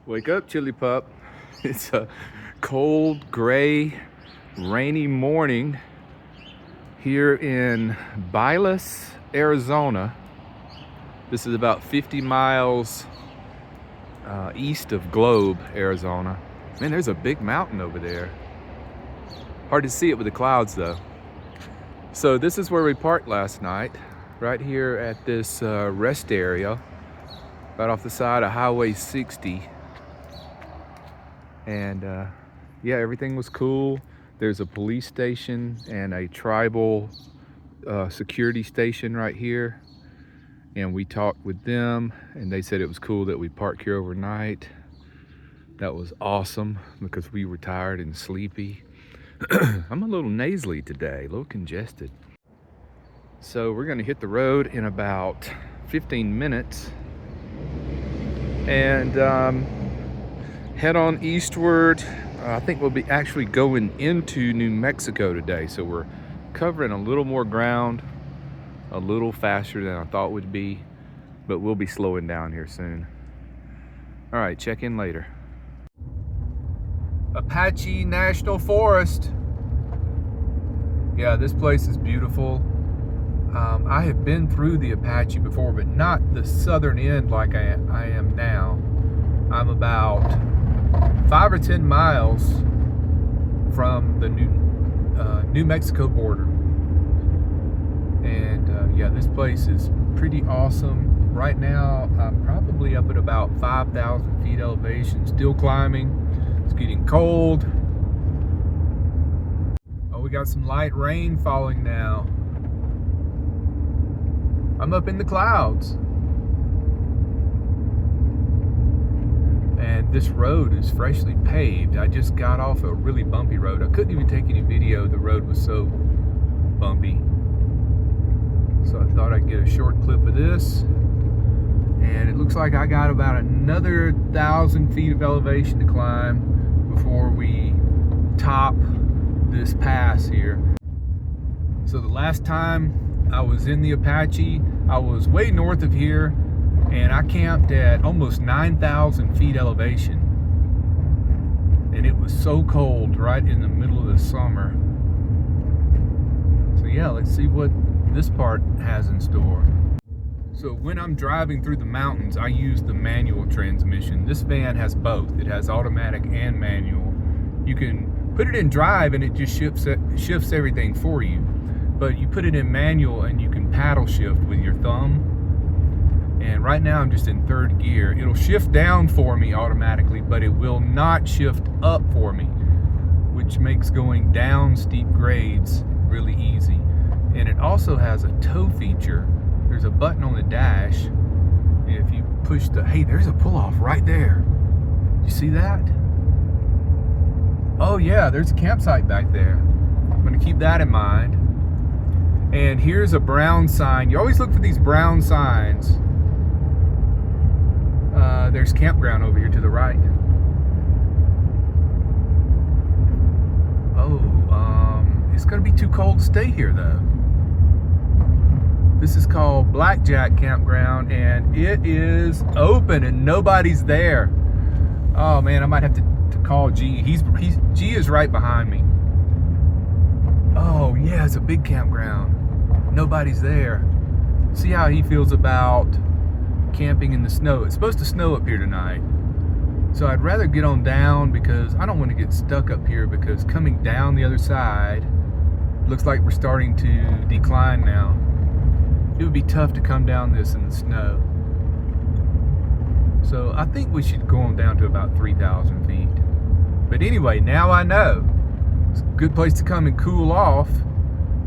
Wake up, Chili Pup. It's a cold, gray, rainy morning here in Bylas, Arizona. This is about 50 miles east of Globe, Arizona. Man, there's a big mountain over there. Hard to see it with the clouds though. So this is where we parked last night, right here at this rest area, right off the side of Highway 60. And yeah, everything was cool. There's a police station and a tribal security station right here. And we talked with them and they said it was cool that we park here overnight. That was awesome because we were tired and sleepy. I'm a little nasally today, a little congested. So we're gonna hit the road in about 15 minutes and head on eastward. I think we'll be actually going into New Mexico today. So we're covering a little more ground, a little faster than I thought would be, but we'll be slowing down here soon. All right, check in later. Apache National Forest. Yeah, this place is beautiful. I have been through the Apache before, but not the southern end like I am now. I'm about 5 or 10 miles from the New Mexico border. And yeah, this place is pretty awesome. Right now, I'm probably up at about 5,000 feet elevation, still climbing. It's getting cold. Oh, we got some light rain falling now. I'm up in the clouds. And this road is freshly paved. I just got off a really bumpy road. I couldn't even take any video. The road was so bumpy. So I thought I'd get a short clip of this. And it looks like I got about another 1,000 feet of elevation to climb before we top this pass here. So the last time I was in the Apache, I was way north of here, and I camped at almost 9,000 feet elevation. And it was so cold right in the middle of the summer. So yeah, let's see what this part has in store. So when I'm driving through the mountains, I use the manual transmission. This van has both. It has automatic and manual. You can put it in drive and it just shifts everything for you. But you put it in manual and you can paddle shift with your thumb. And right now I'm just in third gear. It'll shift down for me automatically, but it will not shift up for me, which makes going down steep grades really easy. And it also has a tow feature. There's a button on the dash. If you push the, hey, there's a pull-off right there. You see that? Oh yeah, there's a campsite back there. I'm gonna keep that in mind. And here's a brown sign. You always look for these brown signs. There's Campground over here to the right. Oh, it's gonna be too cold to stay here though. This is called Blackjack Campground and it is open and nobody's there. Oh man, I might have to call G. G is right behind me. Oh yeah, it's a big campground. Nobody's there. See how he feels about camping in the snow. It's supposed to snow up here tonight. So I'd rather get on down because I don't want to get stuck up here, because coming down the other side looks like we're starting to decline now. It would be tough to come down this in the snow. So I think we should go on down to about 3,000 feet. But anyway, now I know. It's a good place to come and cool off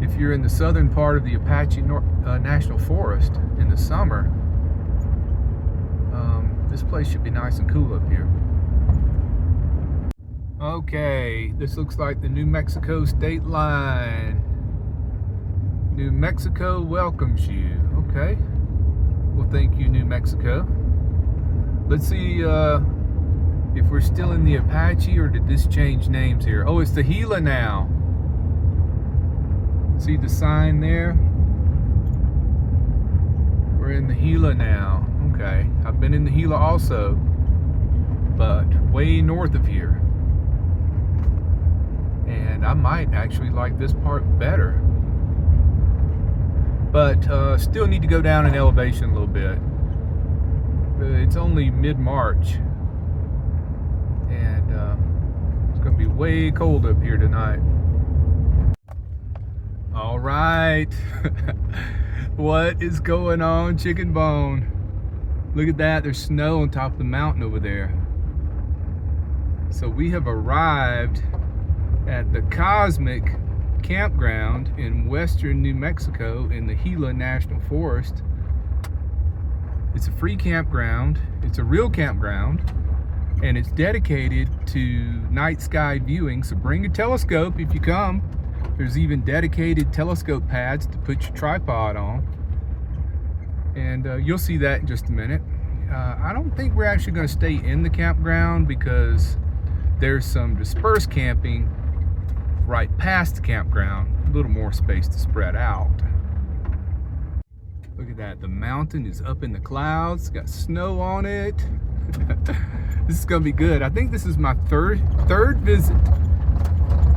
if you're in the southern part of the Apache National Forest in the summer. This place should be nice and cool up here. Okay, this looks like the New Mexico state line. New Mexico welcomes you. Okay. Well, thank you, New Mexico. Let's see if we're still in the Apache or did this change names here. Oh, it's the Gila now. See the sign there? We're in the Gila now. Okay. I've been in the Gila also. but way north of here. And I might actually like this part better. But still need to go down in elevation a little bit. It's only mid-March. And it's going to be way cold up here tonight. All right. What is going on, Chicken Bone? Look at that. There's snow on top of the mountain over there. So we have arrived at the Cosmic Campground in western New Mexico in the Gila National Forest. It's a free campground. It's a real campground. And it's dedicated to night sky viewing. So bring a telescope if you come. There's even dedicated telescope pads to put your tripod on. And you'll see that in just a minute. I don't think we're actually going to stay in the campground because there's some dispersed camping right past the campground. A little more space to spread out. Look at that. The mountain is up in the clouds. It's got snow on it. This is going to be good. I think this is my third visit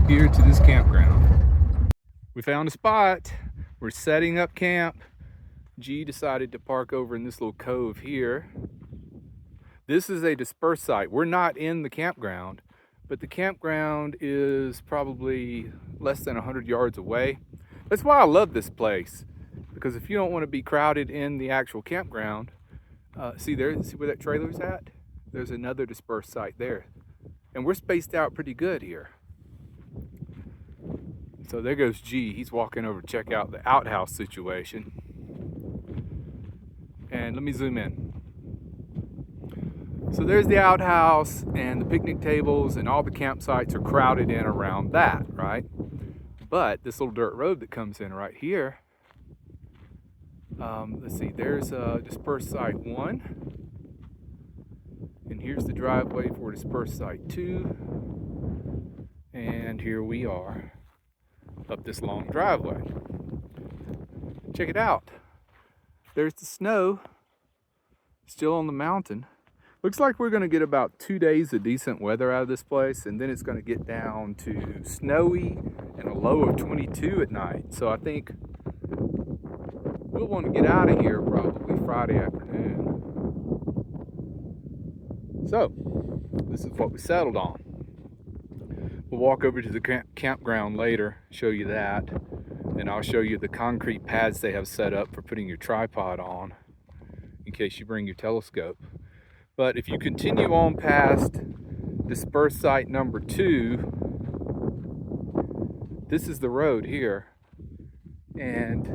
here to this campground. We found a spot. We're setting up camp. G decided to park over in this little cove here. This is a dispersed site. We're not in the campground, but the campground is probably less than 100 yards away. That's why I love this place, because if you don't want to be crowded in the actual campground, see where that trailer's at? There's another dispersed site there. And we're spaced out pretty good here. So there goes G. He's walking over to check out the outhouse situation. And let me zoom in. So there's the outhouse and the picnic tables, and all the campsites are crowded in around that, right? But this little dirt road that comes in right here, let's see, there's dispersed site 1. And here's the driveway for dispersed site 2. And here we are up this long driveway. Check it out. There's the snow still on the mountain. Looks like we're going to get about 2 days of decent weather out of this place, and then it's going to get down to snowy and a low of 22 at night. So I think we'll want to get out of here probably Friday afternoon. So this is what we settled on. We'll walk over to the campground later, show you that, and I'll show you the concrete pads they have set up for putting your tripod on in case you bring your telescope. But if you continue on past dispersed site number 2, this is the road here, and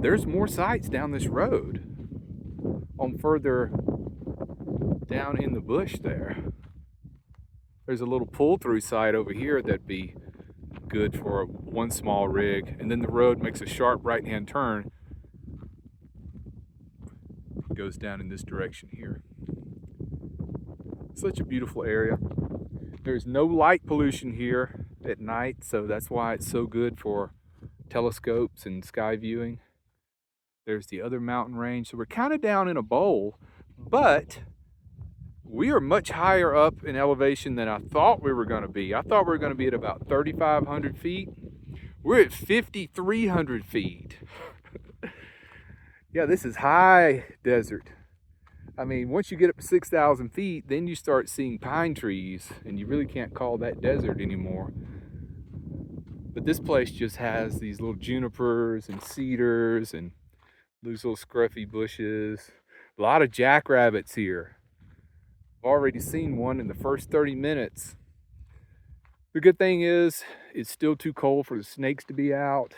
there's more sites down this road on further down in the bush there. There's a little pull-through site over here that'd be good for one small rig, and then the road makes a sharp right-hand turn. It goes down in this direction here. Such a beautiful area. There's no light pollution here at night, so that's why it's so good for telescopes and sky viewing. There's the other mountain range. So we're kind of down in a bowl, but we are much higher up in elevation than I thought we were going to be. I thought we were going to be at about 3,500 feet. We're at 5,300 feet. Yeah, this is high desert. I mean, once you get up to 6,000 feet, then you start seeing pine trees, and you really can't call that desert anymore. But this place just has these little junipers and cedars and these little scruffy bushes. A lot of jackrabbits here. I've already seen one in the first 30 minutes. The good thing is, it's still too cold for the snakes to be out.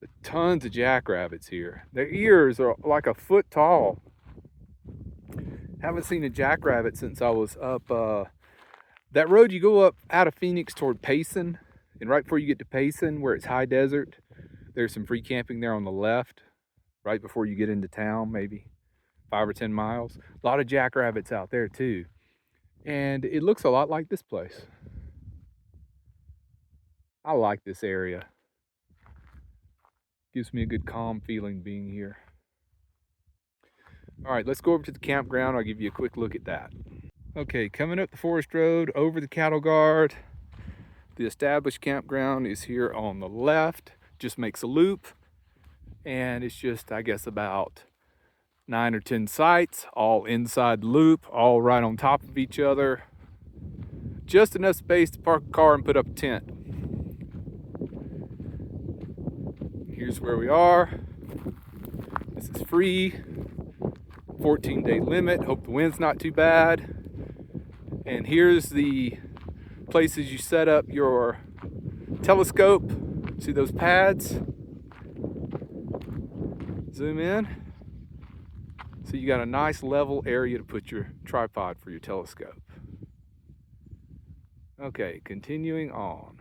But tons of jackrabbits here. Their ears are like a foot tall. Haven't seen a jackrabbit since I was up that road you go up out of Phoenix toward Payson, and right before you get to Payson, where it's high desert, there's some free camping there on the left, right before you get into town, maybe 5 or 10 miles. A lot of jackrabbits out there too. And it looks a lot like this place. I like this area. Gives me a good calm feeling being here. All right, let's go over to the campground. I'll give you a quick look at that. Okay, coming up the forest road over the cattle guard. The established campground is here on the left, just makes a loop. And it's just, I guess, about 9 or 10 sites, all inside the loop, all right on top of each other. Just enough space to park a car and put up a tent. Here's where we are. This is free, 14-day limit. Hope the wind's not too bad. And here's the places you set up your telescope. See those pads? Zoom in. So you got a nice level area to put your tripod for your telescope. Okay, continuing on.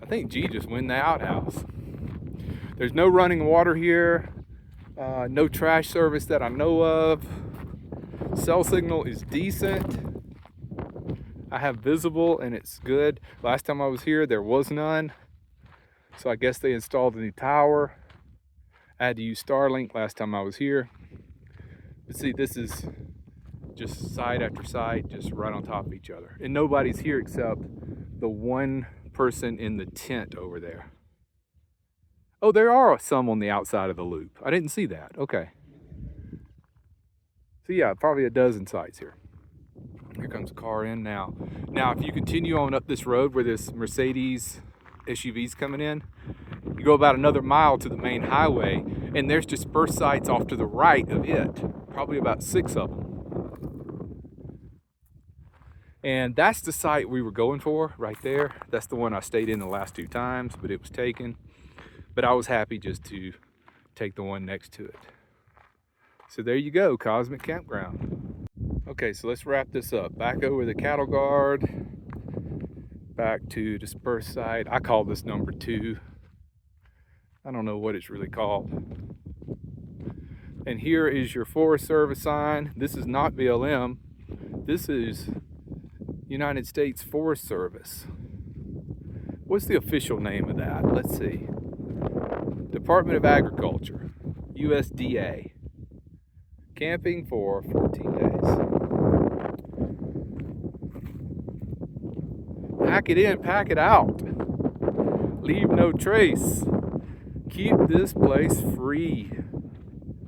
I think G just went in the outhouse. There's no running water here, no trash service that I know of. Cell signal is decent. I have visible and it's good. Last time I was here, there was none. So I guess they installed a new tower. I had to use Starlink last time I was here. But see, this is just site after site, just right on top of each other. And nobody's here except the one person in the tent over there. Oh, there are some on the outside of the loop. I didn't see that. Okay. So yeah, probably a dozen sites here. Here comes a car in now. Now, if you continue on up this road where this Mercedes SUV's coming in, you go about another mile to the main highway, and there's dispersed sites off to the right of it, probably about 6 of them. And that's the site we were going for right there. That's the one I stayed in the last 2 times, but it was taken. But I was happy just to take the one next to it. So there you go, Cosmic Campground. Okay, so let's wrap this up. Back over the cattle guard, back to dispersed site. I call this number 2. I don't know what it's really called. And here is your Forest Service sign. This is not BLM. This is United States Forest Service. What's the official name of that? Let's see. Department of Agriculture, USDA. Camping for 14 days. Pack it in, pack it out. Leave no trace. Keep this place free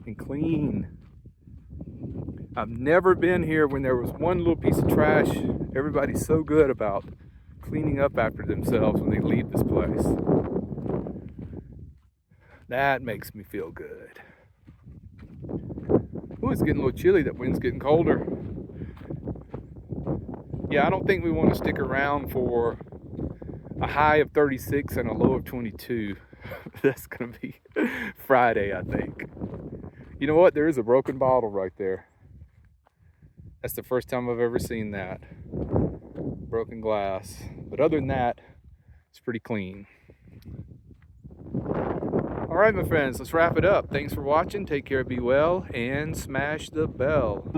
and clean. I've never been here when there was one little piece of trash. Everybody's so good about cleaning up after themselves when they leave this place. That makes me feel good. Ooh, it's getting a little chilly. That wind's getting colder. Yeah, I don't think we want to stick around for a high of 36 and a low of 22. That's going to be Friday, I think. You know what? There is a broken bottle right there. That's the first time I've ever seen that. Broken glass. But other than that, it's pretty clean. All right, my friends, let's wrap it up. Thanks for watching. Take care, be well, and smash the bell.